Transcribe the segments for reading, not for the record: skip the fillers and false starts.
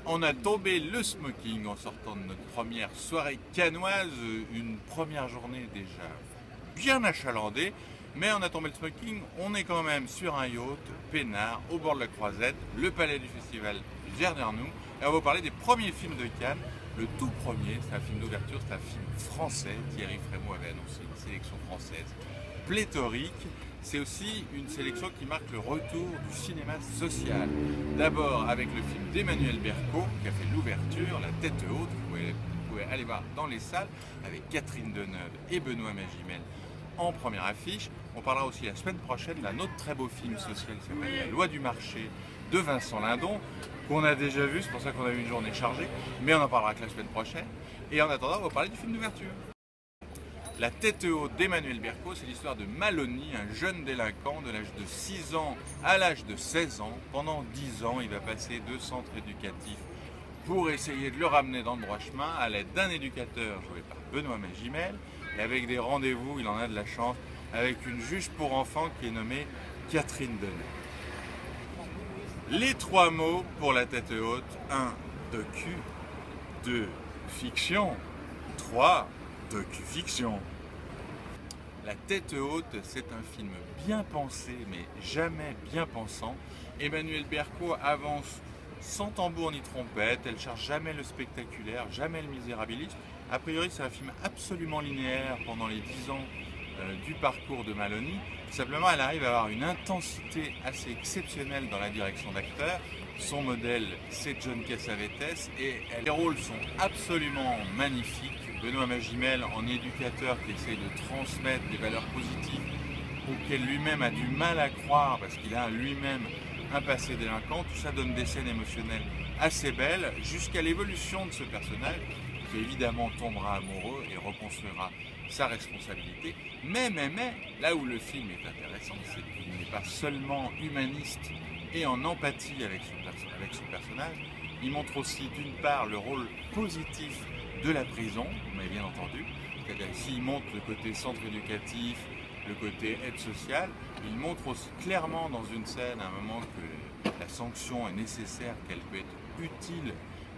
On a tombé le smoking en sortant de notre première soirée cannoise, une première journée déjà bien achalandée, mais on a tombé le smoking, on est quand même sur un yacht, peinard, au bord de la Croisette, le palais du festival derrière nous, et on va vous parler des premiers films de Cannes. Le tout premier, c'est un film d'ouverture, c'est un film français, Thierry Frémaux avait annoncé une sélection française pléthorique. C'est aussi une sélection qui marque le retour du cinéma social. D'abord avec le film d'Emmanuel Berco qui a fait l'ouverture, La Tête Haute, que vous pouvez aller voir dans les salles, avec Catherine Deneuve et Benoît Magimel en première affiche. On parlera aussi la semaine prochaine d'un autre très beau film social qui s'appelle La Loi du marché de Vincent Lindon, qu'on a déjà vu, c'est pour ça qu'on a eu une journée chargée, mais on en parlera que la semaine prochaine. Et en attendant, on va parler du film d'ouverture. La Tête Haute d'Emmanuel Berco, c'est l'histoire de Maloney, un jeune délinquant de l'âge de 6 ans à l'âge de 16 ans. Pendant 10 ans, il va passer 2 centres éducatifs pour essayer de le ramener dans le droit chemin à l'aide d'un éducateur joué par Benoît Magimel. Et avec des rendez-vous, il en a de la chance, avec une juge pour enfants qui est nommée Catherine Deneuve. Les 3 mots pour La Tête Haute: 1. Docu, 2. Fiction, 3. Docu-fiction. La Tête Haute, c'est un film bien pensé, mais jamais bien pensant. Emmanuel Berco avance sans tambour ni trompette, elle cherche jamais le spectaculaire, jamais le misérabilisme. A priori, c'est un film absolument linéaire pendant les 10 ans du parcours de Maloney. Simplement, elle arrive à avoir une intensité assez exceptionnelle dans la direction d'acteur. Son modèle, c'est John Cassavetes, et les rôles sont absolument magnifiques. Benoît Magimel, en éducateur qui essaye de transmettre des valeurs positives auxquelles lui-même a du mal à croire parce qu'il a lui-même un passé délinquant. Tout ça donne des scènes émotionnelles assez belles jusqu'à l'évolution de ce personnage qui évidemment tombera amoureux et reconstruira sa responsabilité. Mais, là où le film est intéressant, c'est qu'il n'est pas seulement humaniste et en empathie avec son personnage, il montre aussi d'une part le rôle positif de la prison, mais bien entendu, c'est-à-dire s'il montre le côté centre éducatif, le côté aide sociale, il montre aussi clairement dans une scène à un moment que la sanction est nécessaire, qu'elle peut être utile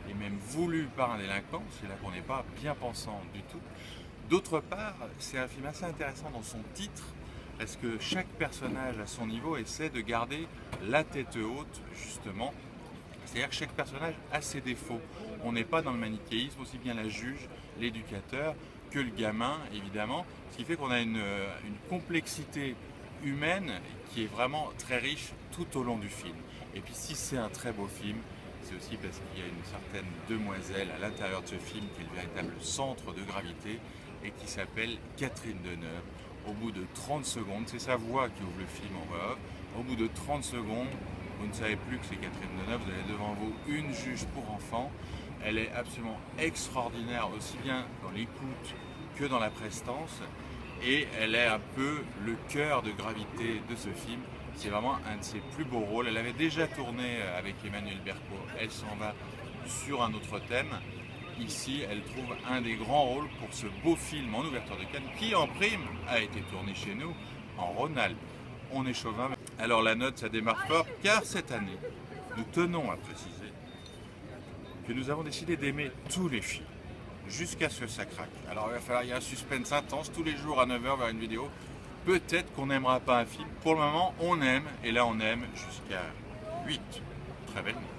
et même voulue par un délinquant. C'est là qu'on n'est pas bien pensant du tout. D'autre part, c'est un film assez intéressant dans son titre, parce que chaque personnage à son niveau essaie de garder la tête haute, justement. C'est-à-dire que chaque personnage a ses défauts. On n'est pas dans le manichéisme, aussi bien la juge, l'éducateur, que le gamin, évidemment. Ce qui fait qu'on a une complexité humaine qui est vraiment très riche tout au long du film. Et puis si c'est un très beau film, c'est aussi parce qu'il y a une certaine demoiselle à l'intérieur de ce film qui est le véritable centre de gravité et qui s'appelle Catherine Deneuve. Au bout de 30 secondes, c'est sa voix qui ouvre le film en voix off, au bout de 30 secondes, vous ne savez plus que c'est Catherine Deneuve, vous avez devant vous une juge pour enfants. Elle est absolument extraordinaire, aussi bien dans l'écoute que dans la prestance. Et elle est un peu le cœur de gravité de ce film. C'est vraiment un de ses plus beaux rôles. Elle avait déjà tourné avec Emmanuel Berco. Elle s'en va sur un autre thème. Ici, elle trouve un des grands rôles pour ce beau film en ouverture de Cannes, qui en prime a été tourné chez nous, en Rhône-Alpes. On est chauvin. Alors la note, ça démarre fort, car cette année, nous tenons à préciser que nous avons décidé d'aimer tous les films, jusqu'à ce que ça craque. Alors il y a un suspense intense, tous les jours à 9h vers une vidéo. Peut-être qu'on n'aimera pas un film. Pour le moment, on aime, et là on aime jusqu'à 8. Très belle nuit.